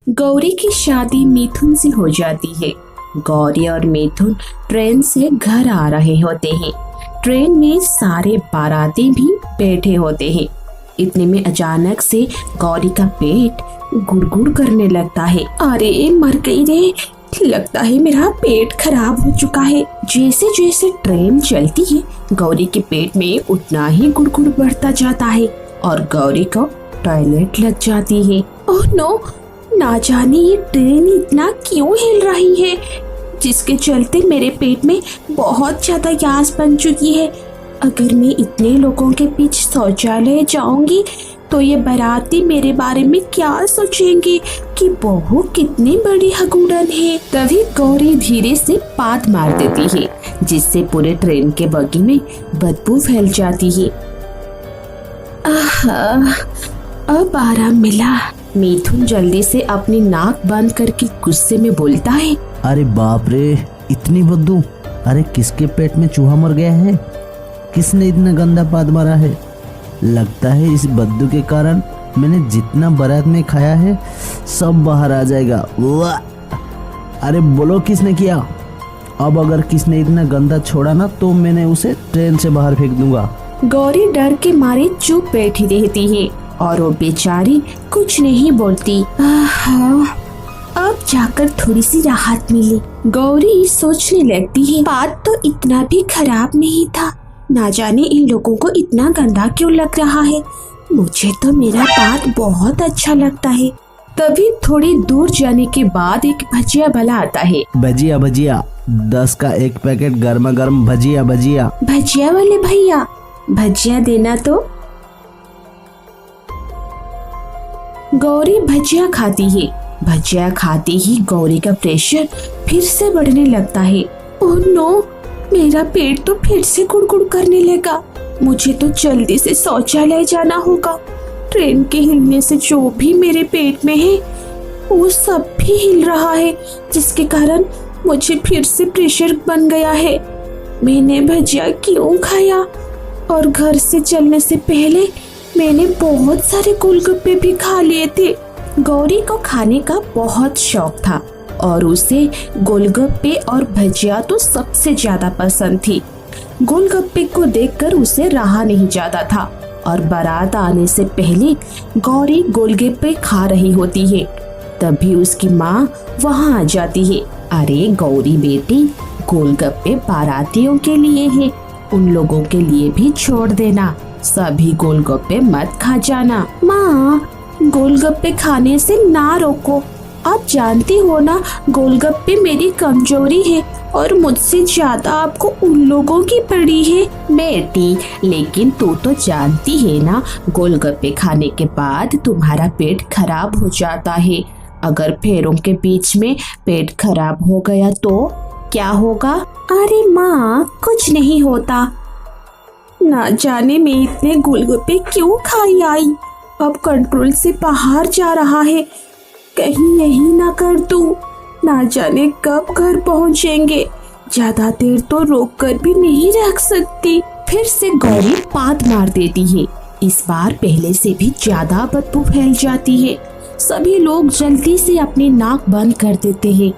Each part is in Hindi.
गौरी की शादी मिथुन से हो जाती है। गौरी और मिथुन ट्रेन से घर आ रहे होते हैं। ट्रेन में सारे बाराती भी बैठे होते हैं। इतने में अचानक से गौरी का पेट गुड़गुड़ करने लगता है। अरे मर गई रे, लगता है मेरा पेट खराब हो चुका है। जैसे जैसे ट्रेन चलती है गौरी के पेट में उतना ही गुड़गुड़ बढ़ता जाता है और गौरी को टॉयलेट लग जाती है। ओह नो, ना जाने ये ट्रेन इतना क्यों हिल रही है, जिसके चलते मेरे पेट में बहुत ज्यादा गैस बन चुकी है। अगर मैं इतने लोगों के बीच शौचालय जाऊंगी तो ये बाराती मेरे बारे में क्या सोचेंगे कि बहू कितनी बड़ी हगूड़न है। तभी गौरी धीरे से पाद मार देती है, जिससे पूरे ट्रेन के बग्गी में बदबू फैल जाती है। आहा, अब आराम मिला। मिथुन जल्दी से अपनी नाक बंद करके गुस्से में बोलता है। अरे बाप रे, इतनी बदबू! अरे किसके पेट में चूहा मर गया है? किसने इतना गंदा पाद मारा है? लगता है इस बदबू के कारण मैंने जितना बारात में खाया है सब बाहर आ जाएगा। वाह! अरे बोलो किसने किया? अब अगर किसने इतना गंदा छोड़ा ना तो मैंने उसे ट्रेन से बाहर फेंक दूंगा। गौरी डर के मारे चुप बैठी रहती है और वो बेचारी कुछ नहीं बोलती। अब जाकर थोड़ी सी राहत मिली। गौरी सोचने लगती है, बात तो इतना भी खराब नहीं था, ना जाने इन लोगों को इतना गंदा क्यों लग रहा है। मुझे तो मेरा बात बहुत अच्छा लगता है। तभी थोड़ी दूर जाने के बाद एक भजिया वाला आता है। भजिया भजिया, 10 का एक पैकेट गर्मा गर्म भजिया भजिया। भजिया वाले भैया, भजिया देना तो। गौरी भजिया खाती है। भजिया खाते ही गौरी का प्रेशर फिर से बढ़ने लगता है। ओह नो, मेरा पेट तो फिर से गुड़गुड़ करने लगा। मुझे तो जल्दी से शौचालय जाना होगा। ट्रेन के हिलने से जो भी मेरे पेट में है वो सब भी हिल रहा है, जिसके कारण मुझे फिर से प्रेशर बन गया है। मैंने भजिया क्यों खाया? और घर से चलने से पहले मैंने बहुत सारे गोलगप्पे भी खा लिए थे। गौरी को खाने का बहुत शौक था और उसे गोलगप्पे और भजिया तो सबसे ज्यादा पसंद थी। गोलगप्पे को देखकर उसे रहा नहीं जाता था और बारात आने से पहले गौरी गोलगप्पे खा रही होती है। तभी उसकी माँ वहाँ आ जाती है। अरे गौरी बेटी, गोलगप्पे बारातियों के लिए है, उन लोगों के लिए भी छोड़ देना। सभी गोलगप्पे मत खा जाना। माँ, गोलगप्पे खाने से ना रोको। आप जानती हो ना, गोलगप्पे मेरी कमजोरी है और मुझसे ज्यादा आपको उन लोगों की पड़ी है। बेटी, लेकिन तू तो जानती है ना, गोलगप्पे खाने के बाद तुम्हारा पेट खराब हो जाता है। अगर पैरों के बीच में पेट खराब हो गया तो क्या होगा? अरे माँ, कुछ नहीं होता। ना जाने मैं इतने गोलगप्पे क्यों खाई आई। अब कंट्रोल से बाहर जा रहा है। कहीं यही ना कर दूं। ना जाने कब घर पहुंचेंगे। ज्यादा देर तो रोक कर भी नहीं रख सकती। फिर से गौरी पाद मार देती है। इस बार पहले से भी ज्यादा बदबू फैल जाती है। सभी लोग जल्दी से अपनी नाक बंद कर देते हैं।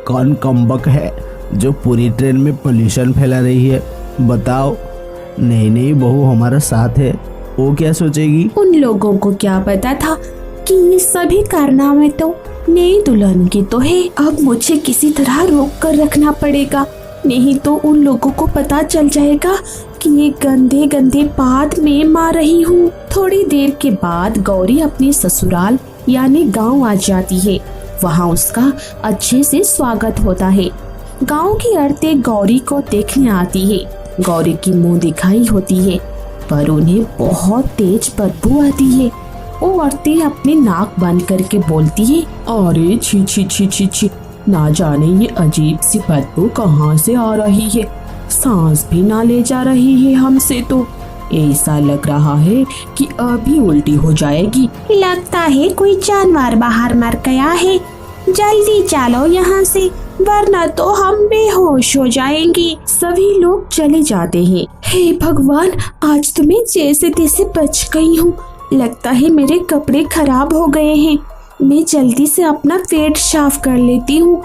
कौन कमबक है जो पूरी ट्रेन में पोल्यूशन फैला रही है? बताओ। नहीं बहू हमारा साथ है, वो क्या सोचेगी? उन लोगों को क्या पता था कि ये सभी कारनामे तो नई दुल्हन की तो है। अब मुझे किसी तरह रोक कर रखना पड़ेगा, नहीं तो उन लोगों को पता चल जाएगा कि ये गंदे गंदे पाद में मार रही हूँ। थोड़ी देर के बाद गौरी अपने ससुराल यानी गांव आ जाती है। वहाँ उसका अच्छे से स्वागत होता है। गांव की औरतें गौरी को देखने आती है। गौरी की मुंह दिखाई होती है, पर उन्हें बहुत तेज बदबू आती है। वो औरतें अपनी नाक बंद करके बोलती है, अरे छी छी छी छी छी, ना जाने ये अजीब सी बदबू कहाँ से आ रही है। सांस भी ना ले जा रही है हमसे तो। ऐसा लग रहा है कि अभी उल्टी हो जाएगी। लगता है कोई जानवर बाहर मर गया है। जल्दी चलो यहाँ से, वरना तो हम बेहोश हो जाएंगे। सभी लोग चले जाते हैं। हे भगवान, आज तो मैं जैसे तैसे बच गई हूँ। लगता है मेरे कपड़े खराब हो गए हैं। मैं जल्दी से अपना पेट साफ कर लेती हूँ,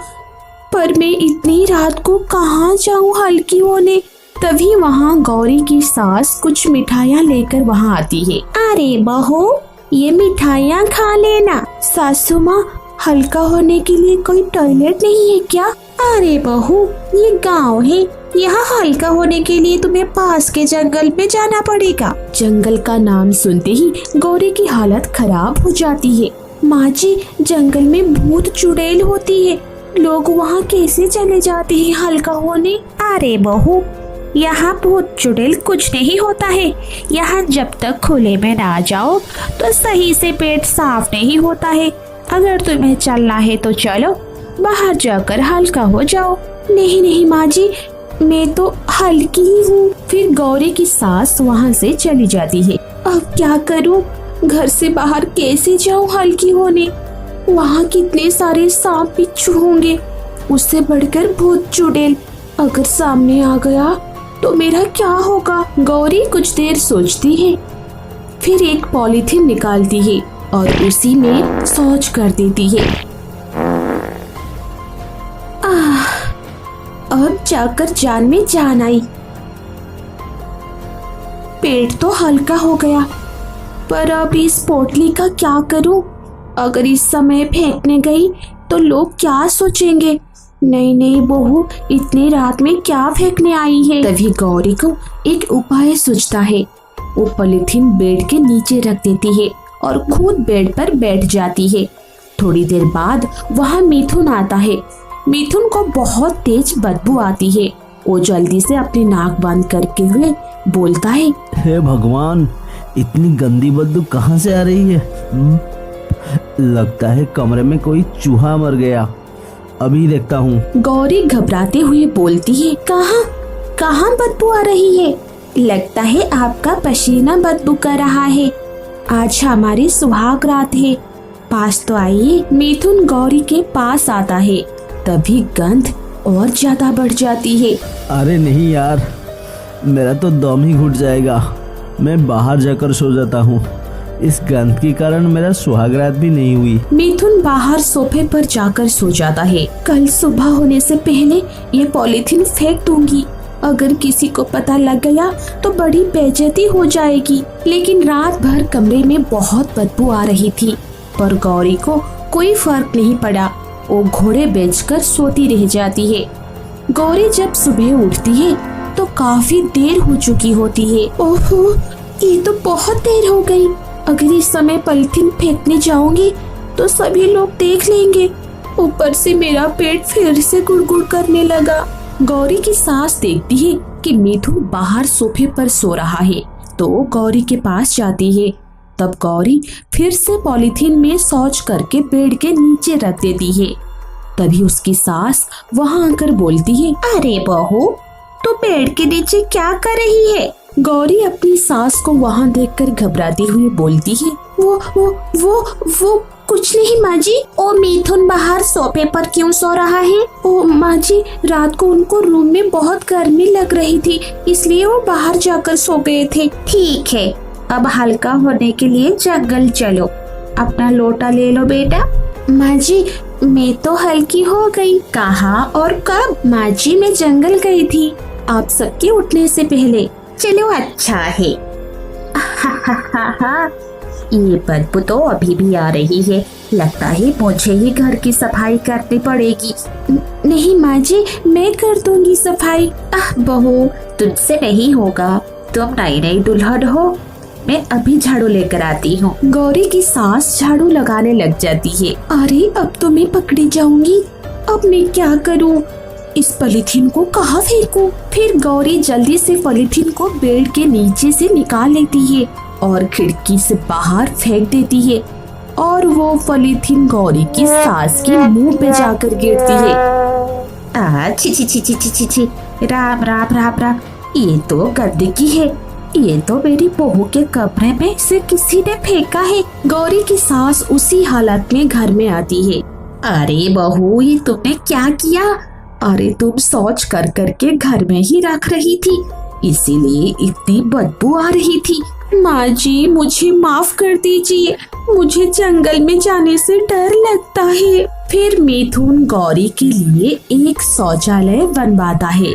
पर मैं इतनी रात को कहाँ जाऊँ हल्की होने। तभी वहाँ गौरी की सास कुछ मिठाइयाँ लेकर वहाँ आती है। अरे बहू, ये मिठाइयाँ खा लेना। सासू माँ, हल्का होने के लिए कोई टॉयलेट नहीं है क्या? अरे बहू, ये गांव है, यहाँ हल्का होने के लिए तुम्हें पास के जंगल में जाना पड़ेगा। जंगल का नाम सुनते ही गौरी की हालत खराब हो जाती है। माँ जी, जंगल में भूत चुड़ैल होती है, लोग वहाँ कैसे चले जाते हैं हल्का होने? अरे बहू, यहाँ भूत चुड़ैल कुछ नहीं होता है। यहाँ जब तक खुले में ना जाओ तो सही से पेट साफ नहीं होता है। अगर तुम्हें चलना है तो चलो, बाहर जाकर हल्का हो जाओ। नहीं नहीं माँ जी, मैं तो हल्की ही हूँ। फिर गौरी की सास वहाँ से चली जाती है। अब क्या करूँ? घर से बाहर कैसे जाऊँ हल्की होने? वहाँ कितने सारे सांप बिच्छू होंगे, उससे बढ़कर भूत चुड़ैल अगर सामने आ गया तो मेरा क्या होगा? गौरी कुछ देर सोचती है, फिर एक पॉलीथीन निकालती है और उसी में शौच कर देती है। अब जाकर जान में जान आई। पेट तो हल्का हो गया, पर अब इस पोटली का क्या करूं? अगर इस समय फेंकने गई तो लोग क्या सोचेंगे? नहीं नहीं बहू, इतनी रात में क्या फेंकने आई है? तभी गौरी को एक उपाय सूझता है। वो पॉलीथीन बेड के नीचे रख देती है और खुद बेड पर बैठ जाती है। थोड़ी देर बाद वहाँ मिथुन आता है। मिथुन को बहुत तेज बदबू आती है। वो जल्दी से अपनी नाक बंद करके हुए बोलता है, हे भगवान, इतनी गंदी बदबू कहाँ से आ रही है? लगता है कमरे में कोई चूहा मर गया, अभी देखता हूँ। गौरी घबराते हुए बोलती है, कहाँ बदबू आ रही है? लगता है आपका पसीना बदबू कर रहा है। आज हमारी सुहाग रात है, पास तो आइए। मिथुन गौरी के पास आता है, तभी गंध और ज्यादा बढ़ जाती है। अरे नहीं यार, मेरा तो दम ही घुट जाएगा। मैं बाहर जाकर सो जाता हूँ, इस गंध के कारण मेरा सुहागरात भी नहीं हुई। मिथुन बाहर सोफे पर जाकर सो जाता है। कल सुबह होने से पहले ये पॉलीथीन फेंक दूंगी। अगर किसी को पता लग गया तो बड़ी बेइज्जती हो जाएगी। लेकिन रात भर कमरे में बहुत बदबू आ रही थी, पर गौरी को कोई फर्क नहीं पड़ा। वो घोड़े बेचकर सोती रह जाती है। गौरी जब सुबह उठती है तो काफी देर हो चुकी होती है। ओहो, ये तो बहुत देर हो गई। अगर इस समय पॉलीथीन फेंकने जाऊंगी तो सभी लोग देख लेंगे। ऊपर से मेरा पेट फिर से गुड़गुड़ करने लगा। गौरी की सास देखती है कि मिथुन बाहर सोफे पर सो रहा है, तो गौरी के पास जाती है। तब गौरी फिर से पॉलीथीन में शौच करके बेड के नीचे रख देती है। तभी उसकी सास वहां आकर बोलती है, अरे बहू, तू बेड के नीचे क्या कर रही है? गौरी अपनी सास को वहां देखकर घबराती हुई बोलती है, वो कुछ नहीं माँ जी। ओ मिथुन बाहर सोफे पर क्यों सो रहा है? ओ माँ जी, रात को उनको रूम में बहुत गर्मी लग रही थी, इसलिए वो बाहर जाकर सो गए थे। ठीक है, अब हल्का होने के लिए जंगल चलो। अपना लोटा ले लो बेटा। माँ जी, मैं तो हल्की हो गई। कहाँ और कब? माँ जी, मैं जंगल गई थी आप सबके उठने से पहले। चलो अच्छा है। ये बदबू तो अभी भी आ रही है, लगता है मुझे ही घर की सफाई करनी पड़ेगी। नहीं माँ जी, मैं कर दूंगी सफाई। बहू, तुमसे नहीं होगा, तुम नई नई दुल्हन हो। मैं अभी झाड़ू लेकर आती हूँ। गौरी की सास झाड़ू लगाने लग जाती है। अरे अब तो मैं पकड़ी जाऊंगी, अब मैं क्या करूँ? इस पॉलीथीन को कहाँ फेंकूं? फिर गौरी जल्दी से पॉलीथीन को बेड के नीचे से निकाल लेती है और खिड़की से बाहर फेंक देती है, और वो पॉलीथीन गौरी की सास के मुंह पे जाकर गिरती है। छी छी छी छी छी छी, राम राम राम राम, ये तो गंदगी है। ये तो मेरी बहू के कमरे में से किसी ने फेंका है। गौरी की सास उसी हालत में घर में आती है। अरे बहू, ये तुमने क्या किया? अरे तुम शौच कर करके घर में ही रख रही थी, इसीलिए इतनी बदबू आ रही थी। माँ जी मुझे माफ कर दीजिए, मुझे जंगल में जाने से डर लगता है। फिर मिथुन गौरी के लिए एक शौचालय बनवाता है